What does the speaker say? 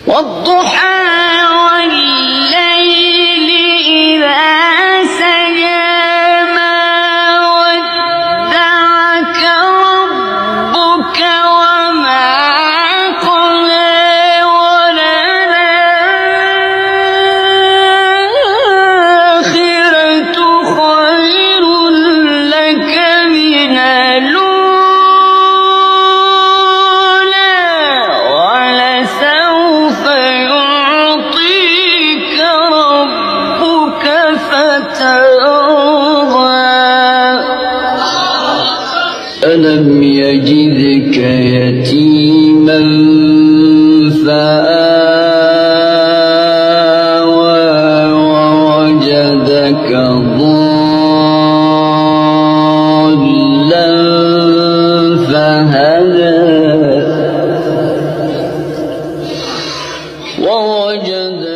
والضحى والليل إذا سجى ما ودعك ربك وما قلى وللآخرة خير لك من الأولى ولسوف يعطيك ربك فترضى ألم يجدك يتيما فآوى ووجدك ضالا فهدى ووجدك